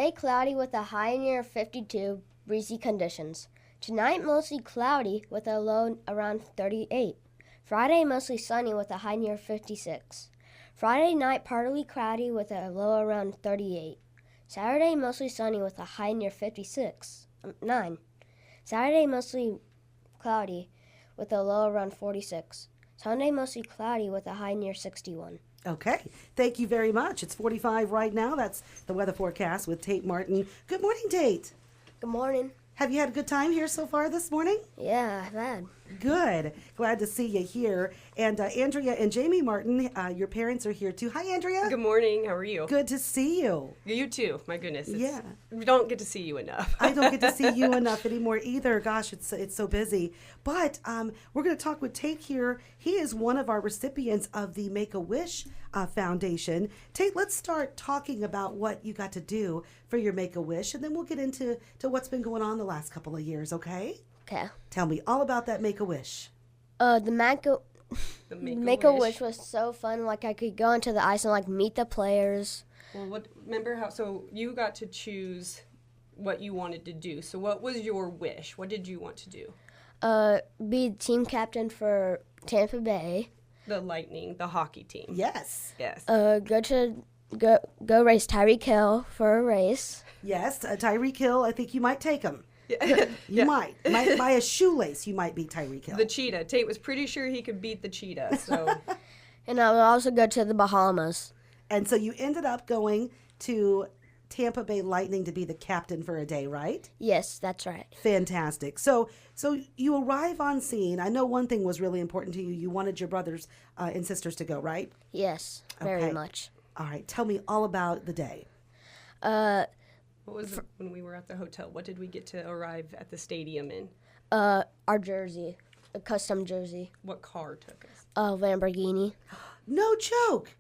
Today, cloudy with a high near 52, breezy conditions. Tonight, mostly cloudy with a low around 38. Friday, mostly sunny with a high near 56. Friday night, partly cloudy with a low around 38. Saturday, mostly sunny with a high near 9. Saturday, mostly cloudy with a low around 46. Sunday, mostly cloudy with a high near 61. Okay. Thank you very much. It's 45 right now. That's the weather forecast with Tate Martin. Good morning, Tate. Good morning. Have you had a good time here so far this morning? Yeah, I've had. Good. Glad to see you here. And Andrea and Jamie Martin, your parents are here too. Hi, Andrea. Good morning. How are you? Good to see you. You too. My goodness. Yeah. We don't get to see you enough. I don't get to see you enough anymore either. Gosh, it's so busy. But we're going to talk with Tate here. He is one of our recipients of the Make-A-Wish Foundation. Tate, let's start talking about what you got to do for your Make-A-Wish, and then we'll get into what's been going on the last couple of years, okay? Okay. Tell me all about that Make-A-Wish. The Make-A-Wish was so fun. Like, I could go into the ice and, like, meet the players. Well, remember how, so you got to choose what you wanted to do. So what was your wish? What did you want to do? Be team captain for Tampa Bay. The Lightning, the hockey team. Yes. Yes. Go race Tyreek Hill for a race. Yes, Tyreek Hill, I think you might take him. Yeah. You might. By a shoelace, you might beat Tyreek Hill. The cheetah. Tate was pretty sure he could beat the cheetah. So. And I would also go to the Bahamas. And so you ended up going to Tampa Bay Lightning to be the captain for a day, right? Yes, that's right. Fantastic. So you arrive on scene. I know one thing was really important to you. You wanted your brothers and sisters to go, right? Yes, very Okay. much. All right. Tell me all about the day. What was it when we were at the hotel? What did we get to arrive at the stadium in? Our jersey, a custom jersey, What car took us? a Lamborghini. No joke.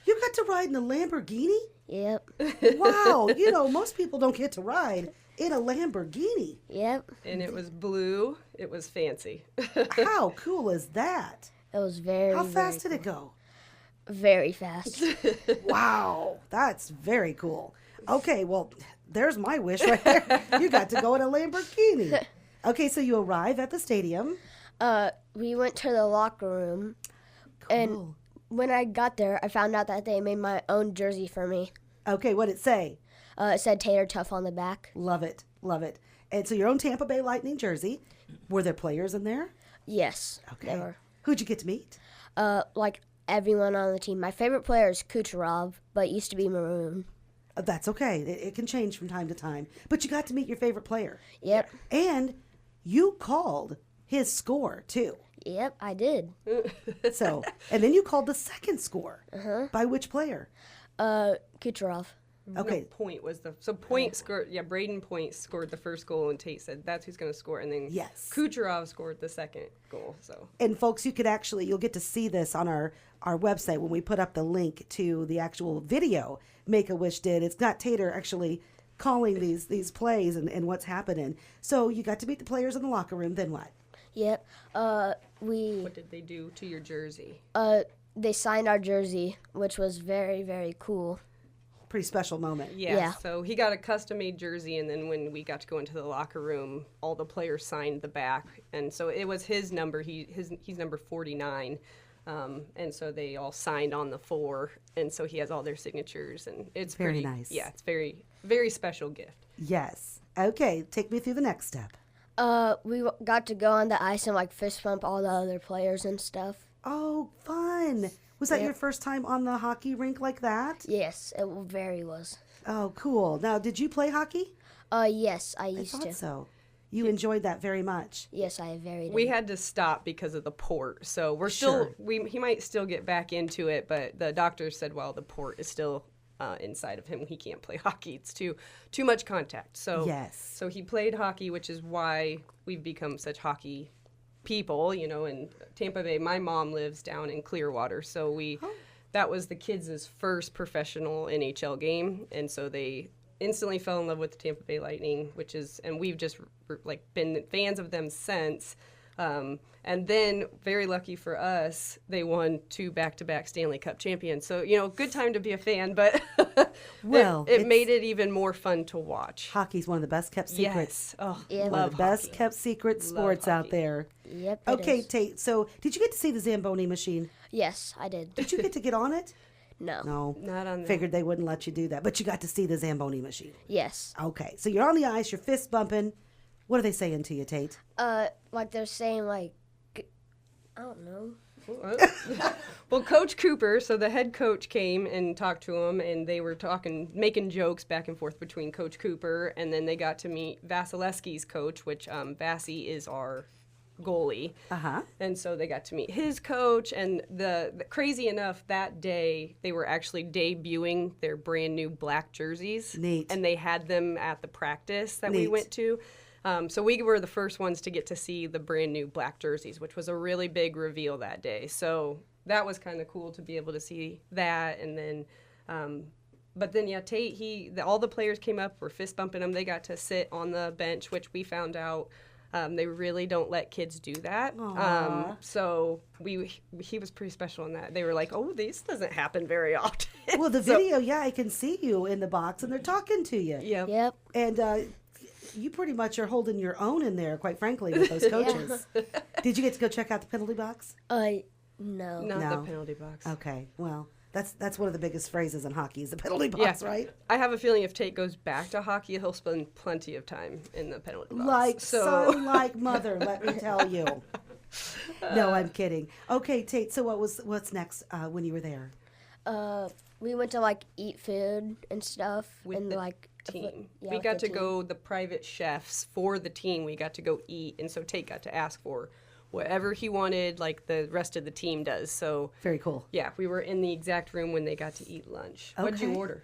You got to ride in a Lamborghini? Yep. Wow. Most people don't get to ride in a Lamborghini. Yep. And it was blue. It was fancy. How cool is that? It was very, How very fast did it go? Very fast. Wow, that's very cool. Okay, well, there's my wish right there. You got to go in a Lamborghini. Okay, so you arrive at the stadium. We went to the locker room, and Cool. when I got there, I found out that they made my own jersey for me. Okay, what'd it say? It said Tater Tough on the back. Love it, love it. And so your own Tampa Bay Lightning jersey. Were there players in there? Yes, Okay. they were. Who'd you get to meet? Like everyone on the team. My favorite player is Kucherov, but used to be Maroon. That's okay. It can change from time to time. But you got to meet your favorite player. Yep. And you called his score, too. Yep, I did. So, and then you called the second score. By which player? Kucherov. Okay. No, Point was Point scored. Yeah, Braden Point scored the first goal, and Tate said that's who's going to score, and then Yes. Kucherov scored the second goal. So And folks, you'll get to see this on our website when we put up the link to the actual video Make-A-Wish did. It's got Tater actually calling these plays and what's happening. So you got to meet the players in the locker room. Then what? Yep. what did they do to your jersey? They signed our jersey, which was very, very cool. Pretty special moment. Yeah. So he got a custom-made jersey, and then when we got to go into the locker room, all the players signed the back, and so it was his number. He's number 49, and so they all signed on the 4, and so he has all their signatures, and it's Very pretty nice. Yeah, it's very, very special gift. Yes. Okay. Take me through the next step. We got to go on the ice and like fist bump all the other players and stuff. Oh, fun. Was that Yep. your first time on the hockey rink like that? Yes, it very was. Oh, cool. Now, did you play hockey? Yes, I I used thought to. so. You enjoyed that very much. Yes, I very did. We had to stop because of the port, so we're Sure. he might still get back into it, but the doctor said while the port is still inside of him, he can't play hockey. It's too much contact. So Yes. So he played hockey, which is why we've become such hockey people. In Tampa Bay, my mom lives down in Clearwater, so that was the kids' first professional NHL game, and so they instantly fell in love with the Tampa Bay Lightning, and we've just been fans of them since. And then, very lucky for us, they won 2 back-to-back Stanley Cup champions. So, good time to be a fan, but Well, it made it even more fun to watch. Hockey's one of the best kept secrets. Yes. Oh, Yeah. One of the best hockey. kept secret Love sports out hockey. there. Yep. it Okay, is. Tate. So, did you get to see the Zamboni machine? Yes, I did. Did you get to get on it? No. No. Not on the... Figured they wouldn't let you do that, but you got to see the Zamboni machine. Yes. Okay, so you're on the ice, your fist bumping. What are they saying to you, Tate? Like they're saying like, I don't know. Well, Coach Cooper, so the head coach came and talked to him, and they were making jokes back and forth between Coach Cooper, and then they got to meet Vasilevsky's coach, which Vasi is our goalie. Uh-huh. And so they got to meet his coach, and the crazy enough, that day they were actually debuting their brand new black jerseys. Neat. And they had them at the practice that we Neat. went to. So we were the first ones to get to see the brand new black jerseys, which was a really big reveal that day. So that was kind of cool to be able to see that. And then, but then, yeah, Tate, all the players came up, were fist bumping him. They got to sit on the bench, which we found out they really don't let kids do that. So he was pretty special in that. They were like, oh, this doesn't happen very often. Well, the So- video, yeah, I can see you in the box, and they're talking to you. Yep. Yep. And you pretty much are holding your own in there, quite frankly, with those coaches. Did you get to go check out the penalty box? No. Not No. the penalty box. Okay, well, that's one of the biggest phrases in hockey is the penalty box, right? I have a feeling if Tate goes back to hockey, he'll spend plenty of time in the penalty box. Like son, like mother, let me tell you. No, I'm kidding. Okay, Tate, so what's next when you were there? We went to like eat food and stuff With and the like team. yeah, We with got the to team. go, the private chefs for the team, we got to go eat, and so Tate got to ask for whatever he wanted, like the rest of the team does. So, Very cool. yeah, we were in the exact room when they got to eat lunch. What'd you Okay. order?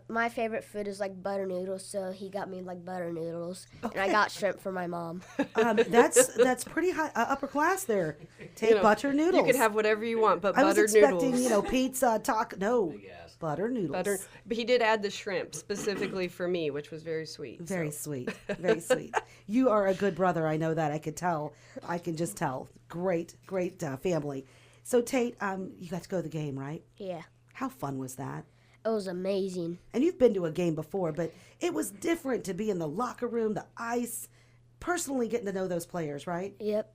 My favorite food is like butter noodles, so he got me like butter noodles, and I got shrimp for my mom. That's pretty high upper class there. Tate, You know, butter noodles. You could have whatever you want, but I was butter expecting, noodles. pizza, taco. No, butter noodles. But he did add the shrimp specifically for me, which was very sweet. Very so. sweet. Very sweet. You are a good brother. I know that. I could tell. I can just tell. Great, great family. So, Tate, you got to go to the game, right? Yeah, How fun was that? it was amazing. And you've been to a game before, but it was different to be in the locker room, the ice, personally getting to know those players, right? Yep.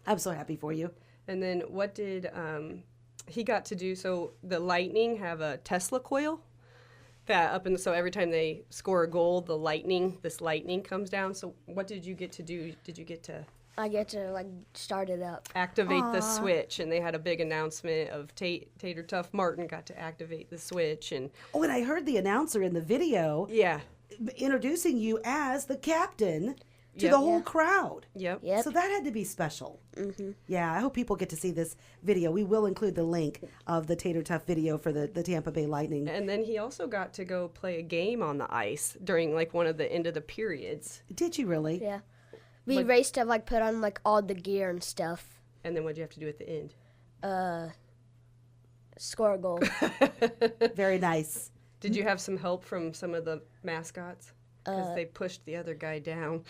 I'm so happy for you. And then what did he got to do? So the Lightning have a Tesla coil that up in so every time they score a goal, this lightning comes down. So what did you get to do? Did you get to I get to like start it up. activate the switch? And they had a big announcement of Tater Tough Martin got to activate the switch, and Oh, and I heard the announcer in the video yeah, introducing you as the captain to Yep. the whole Yeah. crowd. yep. Yep. So that had to be special. Yeah, I hope people get to see this video. We will include the link of the Tater Tough video for the Tampa Bay Lightning. And then he also got to go play a game on the ice during like one of the end of the periods. Did you really? Yeah. We What- raced to like put on like all the gear and stuff. And then what'd you have to do at the end? Score a goal. Very nice. Did you have some help from some of the mascots? Because they pushed the other guy down.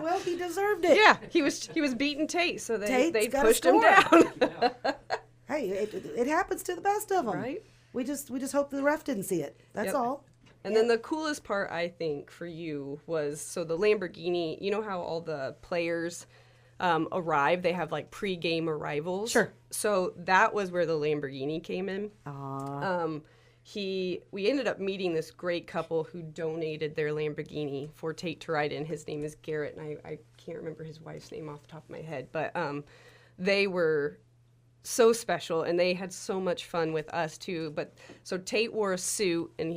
Well, he deserved it. Yeah, he was beating Tate, so they Tate's gotta pushed him score. down. Hey, it happens to the best of them. Right. We just hope the ref didn't see it. That's Yep. all. And then the coolest part, I think, for you was so the Lamborghini. You know how all the players arrive? They have like pre-game arrivals. Sure. So that was where the Lamborghini came in. Aw. We ended up meeting this great couple who donated their Lamborghini for Tate to ride in. His name is Garrett, and I can't remember his wife's name off the top of my head, but they were so special, and they had so much fun with us too. But so Tate wore a suit, and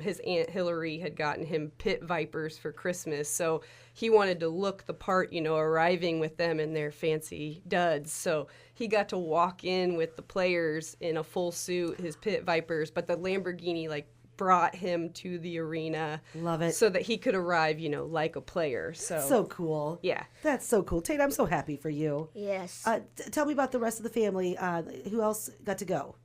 his Aunt Hillary had gotten him pit vipers for Christmas, so he wanted to look the part, arriving with them in their fancy duds. So he got to walk in with the players in a full suit, his pit vipers, but the Lamborghini brought him to the arena. Love it. So that he could arrive, like a player. So cool. Yeah. That's so cool. Tate, I'm so happy for you. Yes. Tell me about the rest of the family. Who else got to go?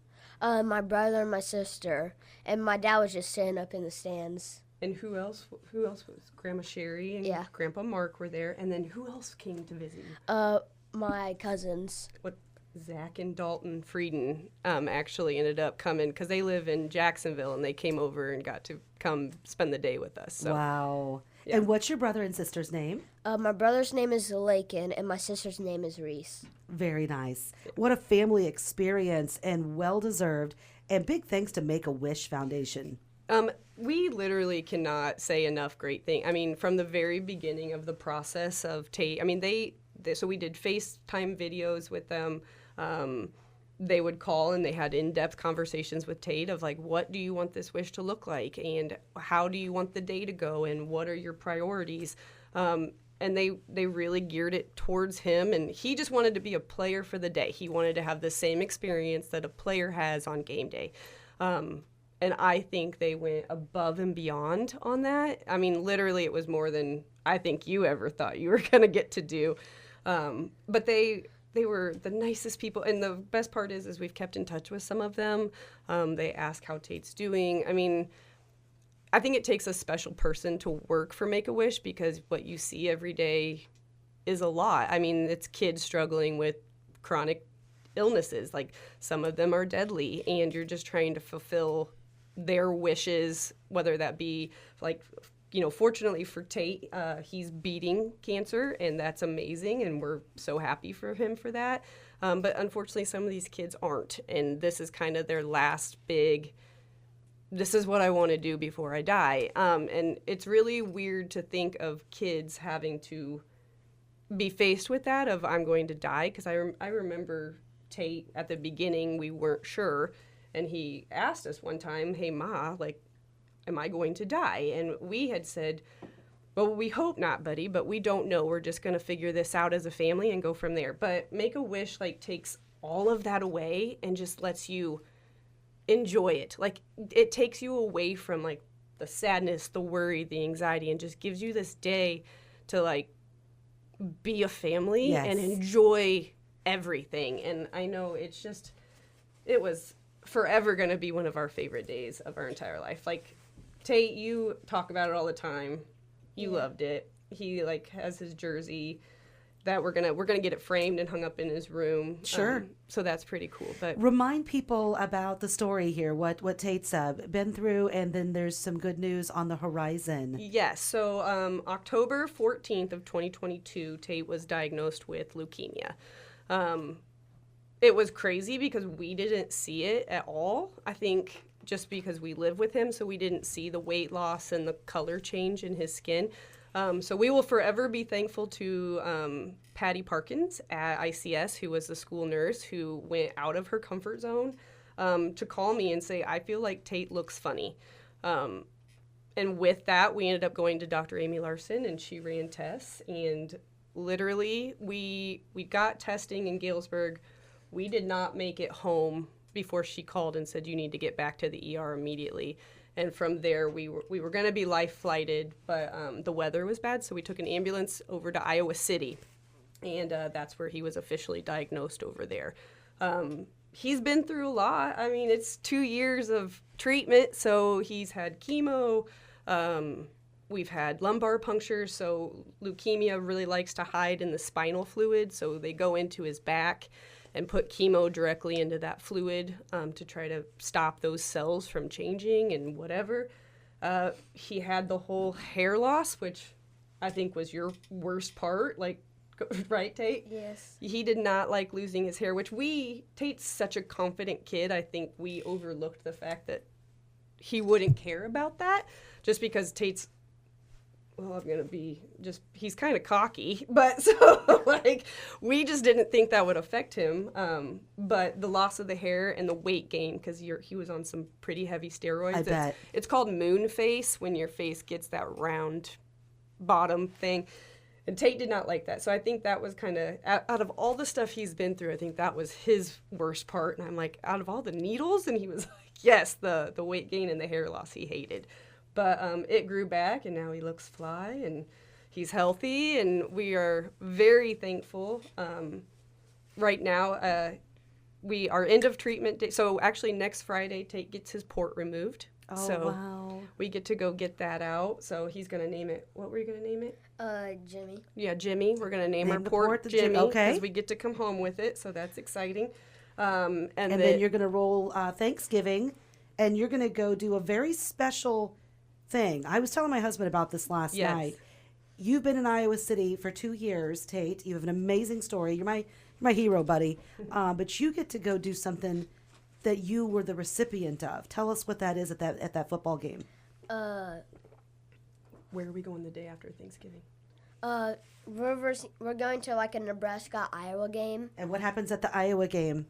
My brother and my sister, and my dad was just sitting up in the stands. And who else? Who else was? Grandma Sherry and Yeah. Grandpa Mark were there. And then who else came to visit you? My cousins. What? Zach and Dalton Frieden actually ended up coming because they live in Jacksonville, and they came over and got to come spend the day with us. So. Wow. Yeah. And what's your brother and sister's name? My brother's name is Lakin, and my sister's name is Reese. Very nice. What a family experience, and well-deserved. And big thanks to Make-A-Wish Foundation. We literally cannot say enough great things. I mean, from the very beginning of the process of Tate, I mean, so we did FaceTime videos with them. They would call and they had in-depth conversations with Tate of like, what do you want this wish to look like? And how do you want the day to go? And what are your priorities? And they really geared it towards him. And he just wanted to be a player for the day. He wanted to have the same experience that a player has on game day. And I think they went above and beyond on that. I mean, literally it was more than I think you ever thought you were going to get to do. But they were the nicest people, and the best part is we've kept in touch with some of them. They ask how Tate's doing. I mean, I think it takes a special person to work for Make-A-Wish because what you see every day is a lot. I mean, it's kids struggling with chronic illnesses. Like, some of them are deadly, and you're just trying to fulfill their wishes, whether that be like, you know, fortunately for Tate, he's beating cancer, and that's amazing, and we're so happy for him for that. But unfortunately, some of these kids aren't, and this is kind of their last big, this is what I want to do before I die. And it's really weird to think of kids having to be faced with that of, I'm going to die, because I remember Tate at the beginning, we weren't sure, and he asked us one time, hey, Ma, like, am I going to die? And we had said, well, we hope not, buddy, but we don't know. We're just going to figure this out as a family and go from there. But Make-A-Wish, like, takes all of that away and just lets you enjoy it. Like, it takes you away from, like, the sadness, the worry, the anxiety, and just gives you this day to, like, be a family and enjoy everything. And I know it was forever going to be one of our favorite days of our entire life. Like, Tate, you talk about it all the time. You loved it. He like has his jersey that we're gonna get it framed and hung up in his room. Sure. So that's pretty cool. But remind people about the story here, what Tate's been through, and then there's some good news on the horizon. Yes. So October 14th of 2022, Tate was diagnosed with leukemia. It was crazy because we didn't see it at all. I think just because we live with him, so we didn't see the weight loss and the color change in his skin. So we will forever be thankful to Patty Parkins at ICS, who was the school nurse who went out of her comfort zone to call me and say, I feel like Tate looks funny. And with that, we ended up going to Dr. Amy Larson, and she ran tests. And literally, we got testing in Galesburg. We did not make it home before she called and said, you need to get back to the ER immediately. And from there, we were going to be life flighted, but the weather was bad, so we took an ambulance over to Iowa City, and that's where he was officially diagnosed over there. He's been through a lot. I mean, it's 2 years of treatment, so he's had chemo. We've had lumbar puncture, so leukemia really likes to hide in the spinal fluid, so they go into his back and put chemo directly into that fluid to try to stop those cells from changing and whatever. He had the whole hair loss, which I think was your worst part, like, right, Tate? Yes. He did not like losing his hair, which Tate's such a confident kid, I think we overlooked the fact that he wouldn't care about that, just because Tate's, well, I'm going to be he's kind of cocky, but so, like, we just didn't think that would affect him. But the loss of the hair and the weight gain, because he was on some pretty heavy steroids. I bet. It's called moon face, when your face gets that round bottom thing. And Tate did not like that. So I think that was kind of, out of all the stuff he's been through, I think that was his worst part. And I'm like, out of all the needles? And he was like, yes, the weight gain and the hair loss he hated. But it grew back, and now he looks fly, and he's healthy, and we are very thankful. Right now, we are end of treatment day. So actually next Friday, Tate gets his port removed. Oh, So wow. we get to go get that out. So he's going to name it. What were you going to name it? Jimmy. Yeah, Jimmy. We're going to name our the port port the Jimmy okay. because we get to come home with it. So that's exciting. And then you're going to roll Thanksgiving, and you're going to go do a very special thing. I was telling my husband about this last night. You've been in Iowa City for 2 years, Tate. You have an amazing story. You're my hero, buddy. But you get to go do something that you were the recipient of. Tell us what that is at that football game. Where are we going the day after Thanksgiving? We're going to like a Nebraska-Iowa game. And what happens at the Iowa game?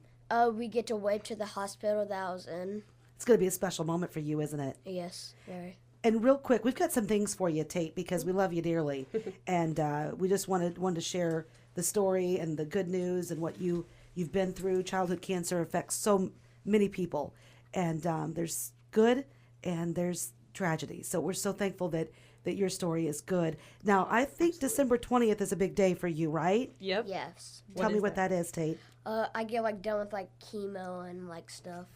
We get to wave to the hospital that I was in. It's going to be a special moment for you, isn't it? Yes, very. And real quick, we've got some things for you, Tate, because we love you dearly. And we just wanted to share the story and the good news and what you've been through. Childhood cancer affects so many people. And there's good and there's tragedy. So we're so thankful that your story is good. Now, I think December 20th is a big day for you, right? Yep. Yes. Tell me what that is, Tate. I get like done with like chemo and like stuff,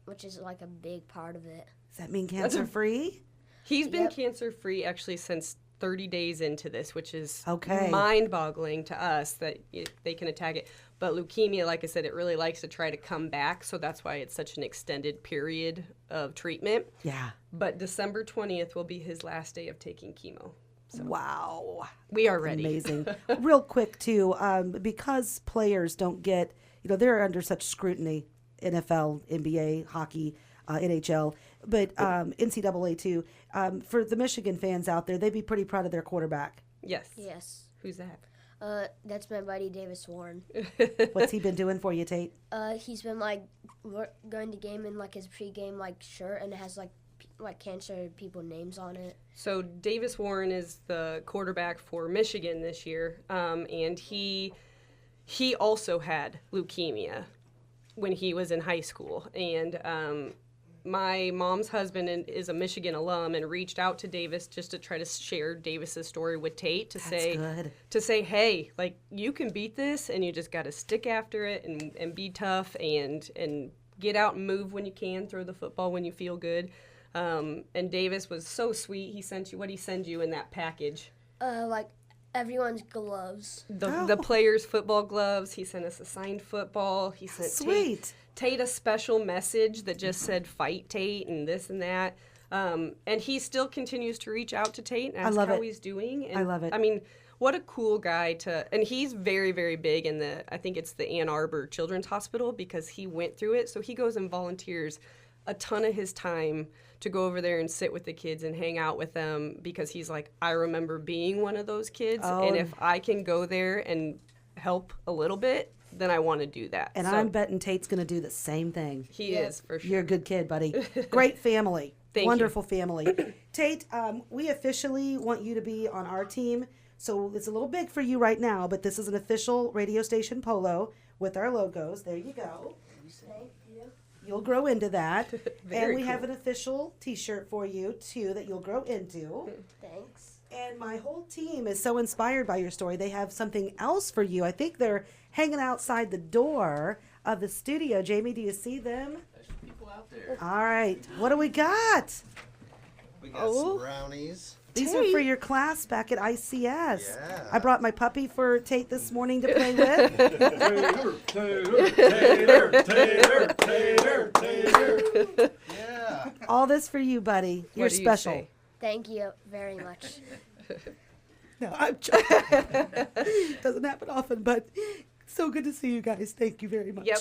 which is like a big part of it. Does that mean cancer-free? He's been cancer-free actually since 30 days into this, which is Okay. mind-boggling to us that they can attack it. But leukemia, like I said, it really likes to try to come back, so that's why it's such an extended period of treatment. Yeah. But December 20th will be his last day of taking chemo. So Wow. we are ready. Amazing. Real quick, too, because players don't get, they're under such scrutiny, NFL, NBA, hockey, NHL, but NCAA, too. For the Michigan fans out there, they'd be pretty proud of their quarterback. Yes. Yes. Who's that? That's my buddy Davis Warren. What's he been doing for you, Tate? He's been like going to game in like his pregame like shirt and it has like cancer people names on it. So Davis Warren is the quarterback for Michigan this year, and he also had leukemia when he was in high school. And my mom's husband is a Michigan alum and reached out to Davis just to try to share Davis's story with Tate to say, hey, like you can beat this, and you just got to stick after it and be tough and get out and move when you can, throw the football when you feel good. And Davis was so sweet. He sent you, what did he send you in that package? Like everyone's gloves. The players' football gloves. He sent us a signed football. He sent Tate a special message that just said "Fight Tate" and this and that. And he still continues to reach out to Tate and ask how he's doing. And I love it. I mean, what a cool guy and he's very, very big in I think it's the Ann Arbor Children's Hospital, because he went through it. So he goes and volunteers a ton of his time to go over there and sit with the kids and hang out with them, because he's like, I remember being one of those kids. And if I can go there and help a little bit, then I want to do that. And I'm betting Tate's going to do the same thing. He is, for sure. You're a good kid, buddy. Great family. Wonderful family. Tate, we officially want you to be on our team. So it's a little big for you right now, but this is an official radio station polo with our logos. There you go. Thank you. You'll grow into that. And we have an official T-shirt for you, too, that you'll grow into. Thanks. And my whole team is so inspired by your story. They have something else for you. I think they're hanging outside the door of the studio. Jamie, do you see them? There's people out there. All right. What do we got? We got some brownies. These are for your class back at ICS. Yeah. I brought my puppy for Tate this morning to play with. Tater. Yeah. All this for you, buddy. You're What do you special. say? Thank you very much. No, I'm joking. Doesn't happen often, but so good to see you guys. Thank you very much. Yep.